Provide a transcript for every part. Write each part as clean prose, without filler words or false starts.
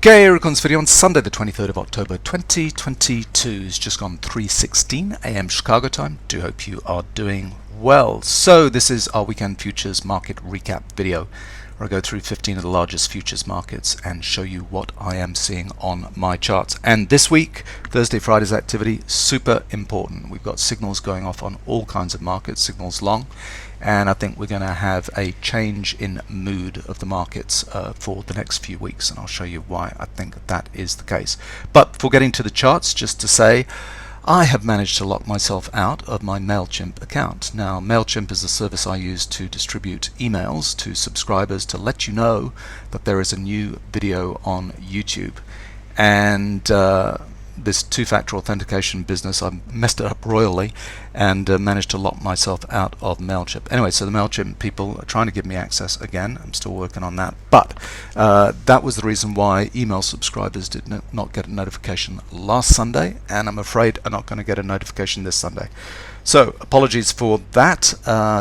Okay, Record's video on Sunday the 23rd of October 2022. It's just gone 3:16 AM Chicago time. Do hope you are doing well. So this is our weekend futures market recap video where I go through 15 of the largest futures markets and show you what I am seeing on my charts. And this week, Thursday, Friday's activity, super important. We've got signals going off on all kinds of markets, signals long, and I think we're going to have a change in mood of the markets for the next few weeks, and I'll show you why I think that is the case. But before getting to the charts, just to say I have managed to lock myself out of my MailChimp account. Now, MailChimp is a service I use to distribute emails to subscribers to let you know that there is a new video on YouTube. And this two-factor authentication business, I messed it up royally and managed to lock myself out of MailChimp. Anyway, so the MailChimp people are trying to give me access again. I'm still working on that. But that was the reason why email subscribers did not get a notification last Sunday, and I'm afraid are not going to get a notification this Sunday. So apologies for that.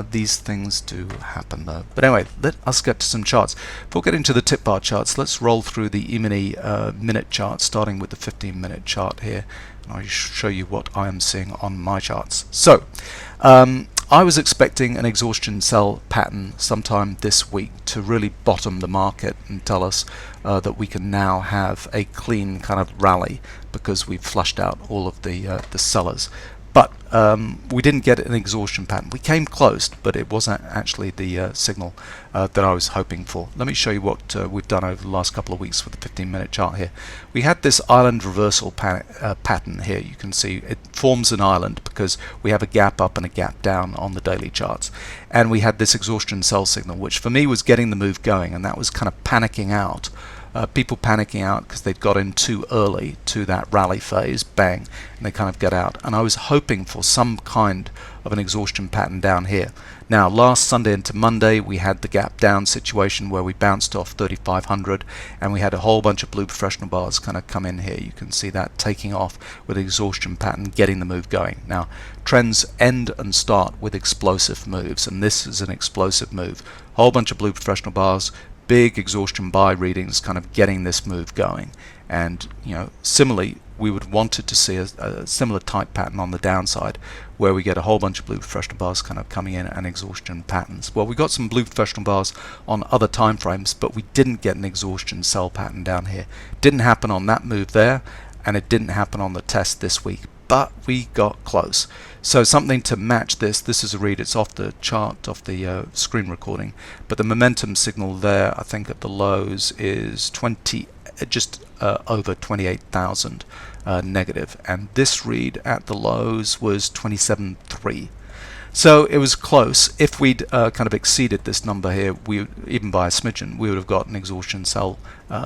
These things do happen though. But anyway, let us get to some charts. Before getting to the tip bar charts, let's roll through the Emini minute chart, starting with the 15-minute chart here. And I'll show you what I am seeing on my charts. So I was expecting an exhaustion sell pattern sometime this week to really bottom the market and tell us that we can now have a clean kind of rally because we've flushed out all of the sellers. But we didn't get an exhaustion pattern. We came close, but it wasn't actually the signal that I was hoping for. Let me show you what we've done over the last couple of weeks with the 15-minute chart here. We had this island reversal pattern here. You can see it forms an island because we have a gap up and a gap down on the daily charts. And we had this exhaustion sell signal, which for me was getting the move going, and that was kind of panicking out. People panicking out because they'd got in too early to that rally phase, bang, and they kind of get out. And I was hoping for some kind of an exhaustion pattern down here. Now, last Sunday into Monday, we had the gap down situation where we bounced off 3,500, and we had a whole bunch of blue professional bars kind of come in here. You can see that taking off with an exhaustion pattern, getting the move going. Now, trends end and start with explosive moves, and this is an explosive move. Whole bunch of blue professional bars, big exhaustion buy readings kind of getting this move going. And similarly, we would wanted to see a similar type pattern on the downside where we get a whole bunch of blue professional bars kind of coming in and exhaustion patterns. Well, we got some blue professional bars on other time frames, but we didn't get an exhaustion sell pattern down here. Didn't happen on that move there, and it didn't happen on the test this week, but we got close. So something to match this is a read. It's off the chart, off the screen recording, but the momentum signal there, I think at the lows is just over 28,000 negative, and this read at the lows was 27.3. So it was close. If we'd kind of exceeded this number here, even by a smidgen, we would have got an exhaustion sell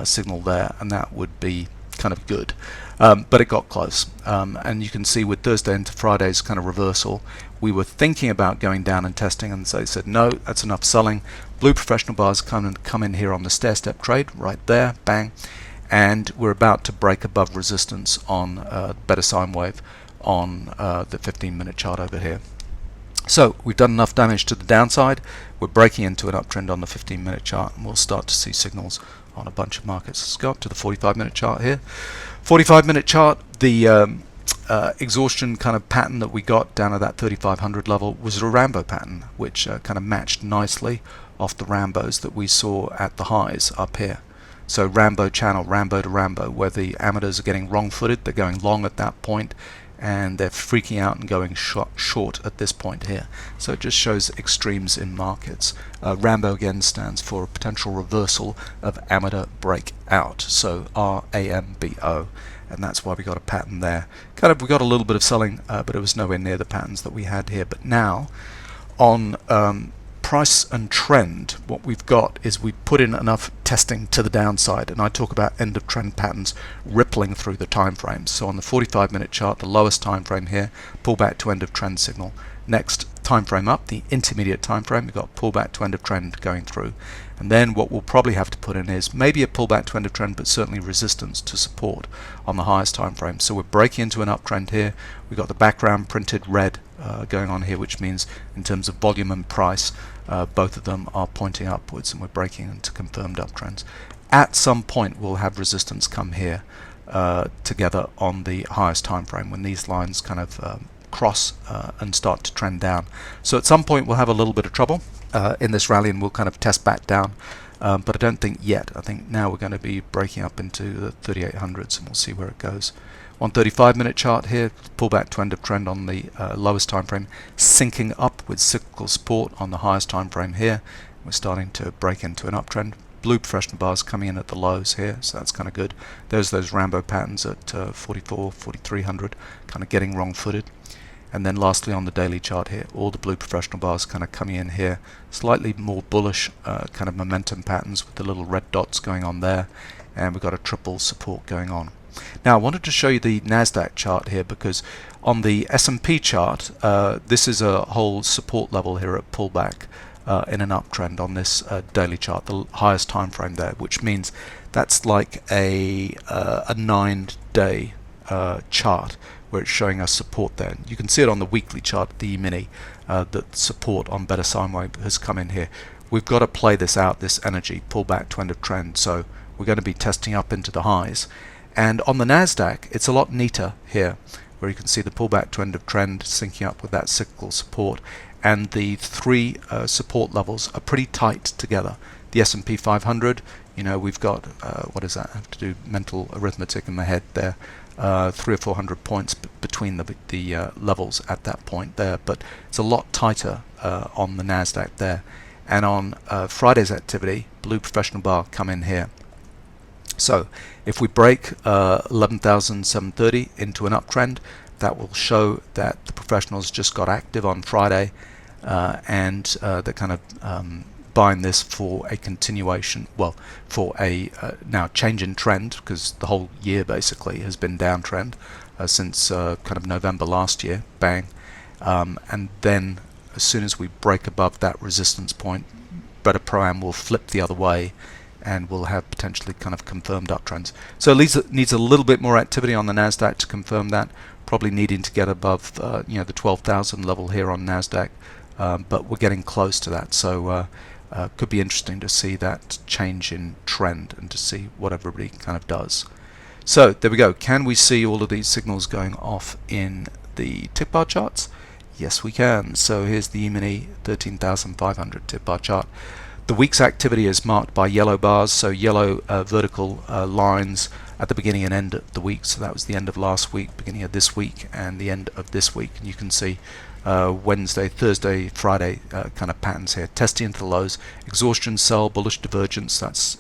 signal there, and that would be kind of good. But it got close, and you can see with Thursday into Friday's kind of reversal, we were thinking about going down and testing, and so they said no, that's enough selling. Blue professional bars come in here on the stair step trade right there, bang, and we're about to break above resistance on better sine wave on the 15-minute chart over here. So we've done enough damage to the downside. We're breaking into an uptrend on the 15-minute chart, and we'll start to see signals on a bunch of markets. Let's go up to the 45-minute chart here. 45-minute chart, the exhaustion kind of pattern that we got down at that 3,500 level was a Rambo pattern, which kind of matched nicely off the Rambos that we saw at the highs up here. So Rambo channel, Rambo to Rambo, where the amateurs are getting wrong-footed, they're going long at that point, and they're freaking out and going short at this point here. So it just shows extremes in markets. Rambo again stands for a potential reversal of amateur breakout, so RAMBO, and that's why we got a pattern there. We got a little bit of selling, but it was nowhere near the patterns that we had here. But now on price and trend, what we've got is we put in enough testing to the downside, and I talk about end of trend patterns rippling through the time frames. So on the 45-minute chart, the lowest time frame here, pullback to end of trend signal. Next time frame up, the intermediate time frame, we've got pullback to end of trend going through. And then what we'll probably have to put in is maybe a pullback to end of trend, but certainly resistance to support on the highest time frame. So we're breaking into an uptrend here. We've got the background printed red going on here, which means in terms of volume and price, both of them are pointing upwards, and we're breaking into confirmed uptrends. at some point we'll have resistance come here together on the highest time frame when these lines kind of cross and start to trend down. So at some point we'll have a little bit of trouble in this rally, and we'll kind of test back down, but I don't think yet. I think now we're going to be breaking up into the 3800s, and we'll see where it goes. 135-minute chart here, pullback to end of trend on the lowest time frame, syncing up with cyclical support on the highest time frame here. We're starting to break into an uptrend. Blue professional bars coming in at the lows here, so that's kind of good. There's those Rambo patterns at 44, 4300, kind of getting wrong-footed. And then lastly on the daily chart here, all the blue professional bars kind of coming in here, slightly more bullish kind of momentum patterns with the little red dots going on there, and we've got a triple support going on. Now I wanted to show you the NASDAQ chart here, because on the S&P chart, this is a whole support level here at pullback in an uptrend on this daily chart, the highest time frame there, which means that's like a 9-day chart where it's showing us support there. You can see it on the weekly chart, the E-mini, that support on better sine wave has come in here. We've got to play this out, this energy, pullback to end of trend, so we're going to be testing up into the highs. And on the NASDAQ, it's a lot neater here, where you can see the pullback to end of trend syncing up with that cyclical support, and the three support levels are pretty tight together. The S&P 500, you know, we've got, what does that? I have to do mental arithmetic in my head there. 300 or 400 points between the levels at that point there, but it's a lot tighter on the NASDAQ there. And on Friday's activity, blue professional bar come in here. So if we break 11,730 into an uptrend, that will show that the professionals just got active on Friday, and they're kind of buying this for a continuation, well, for a now change in trend, because the whole year basically has been downtrend since kind of November last year, bang, and then as soon as we break above that resistance point, Better Pro-Am will flip the other way, and we'll have potentially kind of confirmed uptrends. So it needs a little bit more activity on the NASDAQ to confirm that, probably needing to get above you know, the 12,000 level here on NASDAQ, but we're getting close to that, so could be interesting to see that change in trend and to see what everybody kind of does. So there we go. Can we see all of these signals going off in the tick bar charts? Yes, we can. So here's the E-mini 13,500 tick bar chart. The week's activity is marked by yellow bars, so yellow vertical lines at the beginning and end of the week. So that was the end of last week, beginning of this week, and the end of this week. And you can see Wednesday, Thursday, Friday kind of patterns here. Testing into the lows, exhaustion, sell, bullish divergence. That's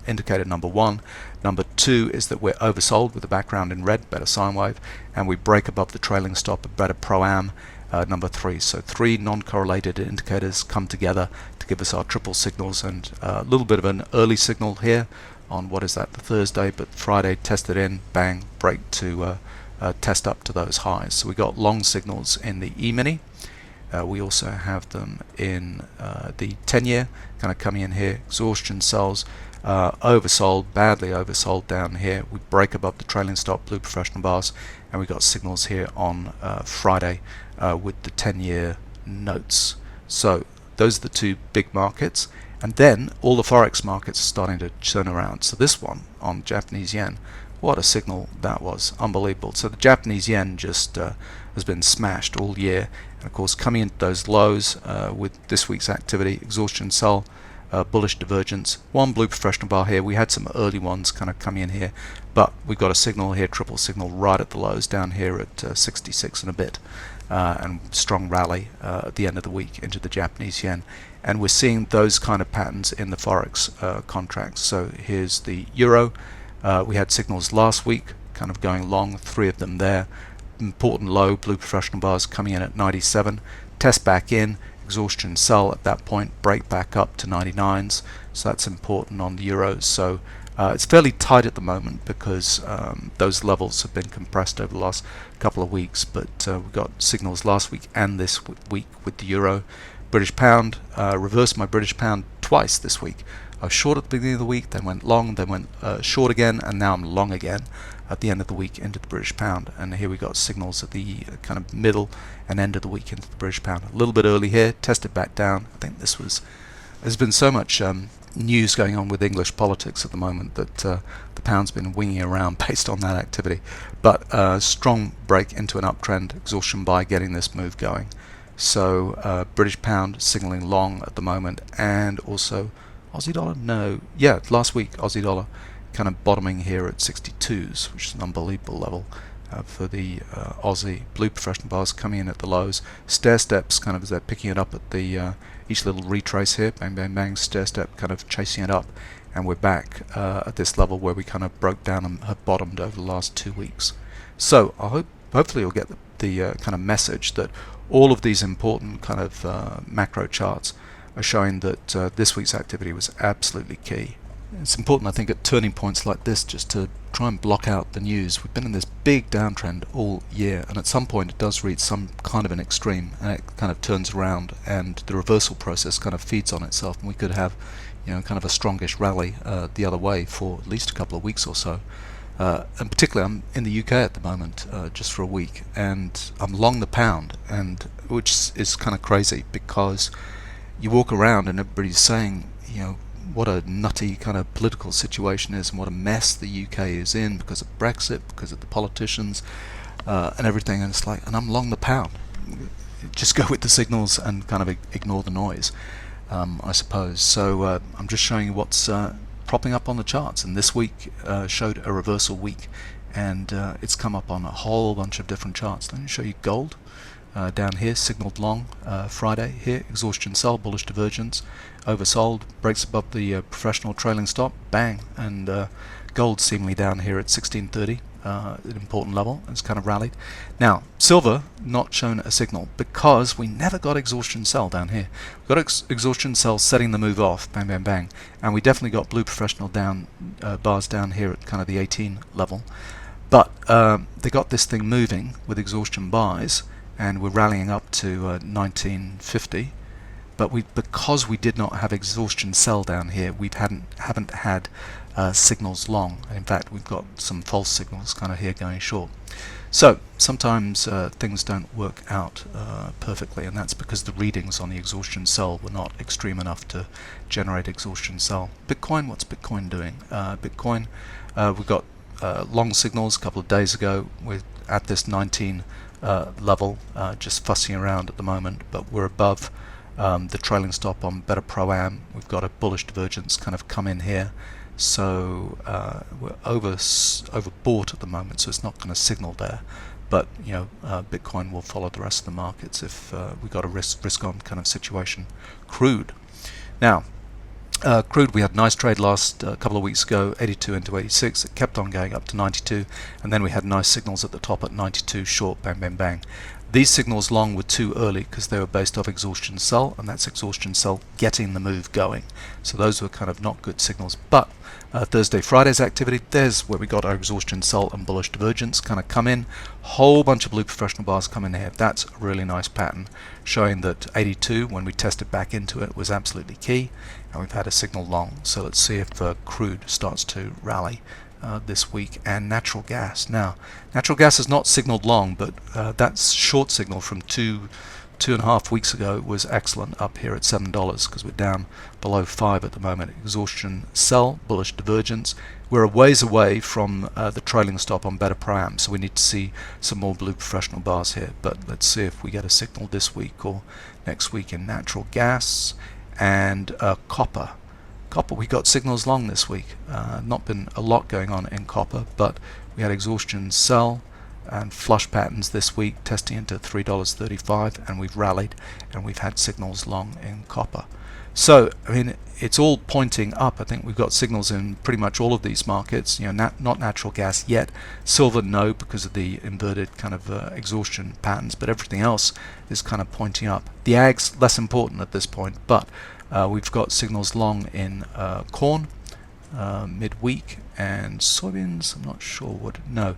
indicator number 1. Number 2 is that we're oversold with the background in red, better sine wave, and we break above the trailing stop of better Pro-Am. Number 3. So 3 non-correlated indicators come together to give us our triple signals, and a little bit of an early signal here on, what is that, the Thursday, but Friday tested in, bang, break to test up to those highs. So we got long signals in the E-mini. We also have them in the 10-year, kind of coming in here, exhaustion sells, oversold, badly oversold down here. We break above the trailing stop, blue professional bars, and we got signals here on Friday with the 10-year notes. So those are the two big markets, and then all the forex markets are starting to turn around. So this one on Japanese yen, what a signal that was, unbelievable. So the Japanese yen just has been smashed all year, and of course coming into those lows with this week's activity, exhaustion sell, bullish divergence, one blue professional bar here. We had some early ones kind of coming in here, but we've got a signal here, triple signal right at the lows down here at 66 and a bit, and strong rally at the end of the week into the Japanese yen. And we're seeing those kind of patterns in the forex contracts. So here's the euro. We had signals last week kind of going long, 3 of them there. Important low, blue professional bars coming in at 97, test back in, exhaustion sell at that point, break back up to 99s, so that's important on the euros. So it's fairly tight at the moment because those levels have been compressed over the last couple of weeks, but we got signals last week and this week with the euro. British pound, reversed my British pound twice this week. I was short at the beginning of the week, then went long, then went short again, and now I'm long again at the end of the week into the British pound. And here we got signals at the kind of middle and end of the week into the British pound. A little bit early here, tested back down. I think this was, there's been so much news going on with English politics at the moment that the pound's been winging around based on that activity. But strong break into an uptrend, exhaustion buy getting this move going. So British pound signaling long at the moment, and also Aussie dollar, last week Aussie dollar kind of bottoming here at 62s, which is an unbelievable level for the Aussie. Blue professional bars coming in at the lows, stair steps kind of as they're picking it up at the each little retrace here, bang bang bang, stair step kind of chasing it up, and we're back at this level where we kind of broke down and have bottomed over the last 2 weeks. So I hopefully you'll get the kind of message that all of these important kind of macro charts are showing that this week's activity was absolutely key. It's important, I think, at turning points like this just to try and block out the news. We've been in this big downtrend all year, and at some point it does reach some kind of an extreme, and it kind of turns around, and the reversal process kind of feeds on itself, and we could have, kind of a strongish rally the other way for at least a couple of weeks or so. And particularly, I'm in the UK at the moment, just for a week, and I'm long the pound, and which is kind of crazy because you walk around and everybody's saying, what a nutty kind of political situation is, and what a mess the UK is in because of Brexit, because of the politicians, and everything. And it's like, and I'm long the pound. Just go with the signals and kind of ignore the noise, I suppose. So I'm just showing you what's propping up on the charts, and this week showed a reversal week, and it's come up on a whole bunch of different charts. Let me show you gold. Down here, signaled long Friday here, exhaustion sell, bullish divergence, oversold, breaks above the professional trailing stop, bang, and gold seemingly down here at 1630, an important level. It's kind of rallied. Now silver not shown a signal because we never got exhaustion sell down here. We got exhaustion sell setting the move off, bang bang bang, and we definitely got blue professional down bars down here at kind of the 18 level, but they got this thing moving with exhaustion buys, and we're rallying up to 1950, but because we did not have exhaustion sell down here, we haven't had signals long. In fact, we've got some false signals kind of here going short. So sometimes things don't work out perfectly, and that's because the readings on the exhaustion sell were not extreme enough to generate exhaustion sell. Bitcoin, what's Bitcoin doing? Bitcoin, we got long signals a couple of days ago. We're at this 19 level, just fussing around at the moment, but we're above the trailing stop on Better Pro-Am. We've got a bullish divergence kind of come in here, so we're overbought at the moment, so it's not going to signal there, but Bitcoin will follow the rest of the markets if we got a risk on kind of situation. Crude, now crude, we had a nice trade last couple of weeks ago, 82 into 86. It kept on going up to 92, and then we had nice signals at the top at 92 short, bang bang bang. These signals long were too early because they were based off exhaustion sell, and that's exhaustion sell getting the move going. So those were kind of not good signals. But Thursday, Friday's activity, there's where we got our exhaustion sell and bullish divergence kind of come in. Whole bunch of blue professional bars come in here. That's a really nice pattern, showing that 82, when we tested back into it, was absolutely key, and we've had a signal long. So let's see if crude starts to rally this week. And natural gas. Now, natural gas is not signaled long, but that short signal from 2.5 weeks ago was excellent up here at $7 because we're down below 5 at the moment. Exhaustion sell, bullish divergence. We're a ways away from the trailing stop on Better Pro-Am, so we need to see some more blue professional bars here. But let's see if we get a signal this week or next week in natural gas. And copper. Copper, we got signals long this week. Not been a lot going on in copper, but we had exhaustion sell and flush patterns this week, testing into $3.35, and we've rallied, and we've had signals long in copper. So, I mean, it's all pointing up. I think we've got signals in pretty much all of these markets. Not natural gas yet. Silver, no, because of the inverted kind of exhaustion patterns, but everything else is kind of pointing up. The ag's less important at this point, but we've got signals long in corn midweek, and soybeans, I'm not sure what, no.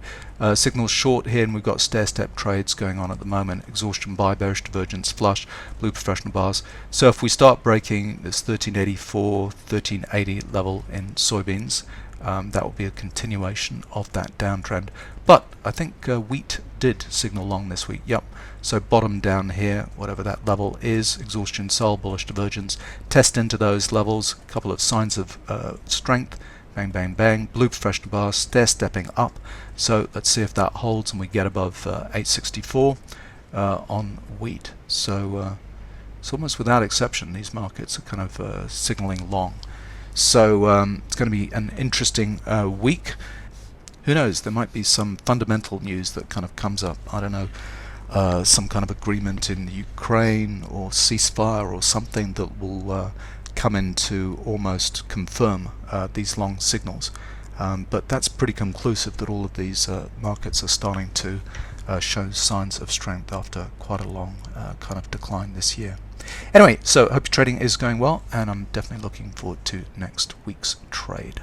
Signals short here, and we've got stair-step trades going on at the moment. Exhaustion buy, bearish divergence, flush, blue professional bars. So if we start breaking this 1384, 1380 level in soybeans, that will be a continuation of that downtrend. But I think wheat did signal long this week. Yep. So bottom down here, whatever that level is, exhaustion, sell, bullish divergence, test into those levels, a couple of signs of strength, bang, bang, bang, blue professional bar, stair stepping up. So let's see if that holds and we get above 864 on wheat. So it's almost without exception, these markets are kind of signaling long. So it's going to be an interesting week. Who knows, there might be some fundamental news that kind of comes up. I don't know, some kind of agreement in Ukraine or ceasefire or something that will come in to almost confirm these long signals. But that's pretty conclusive that all of these markets are starting to show signs of strength after quite a long kind of decline this year. Anyway, so I hope your trading is going well, and I'm definitely looking forward to next week's trade.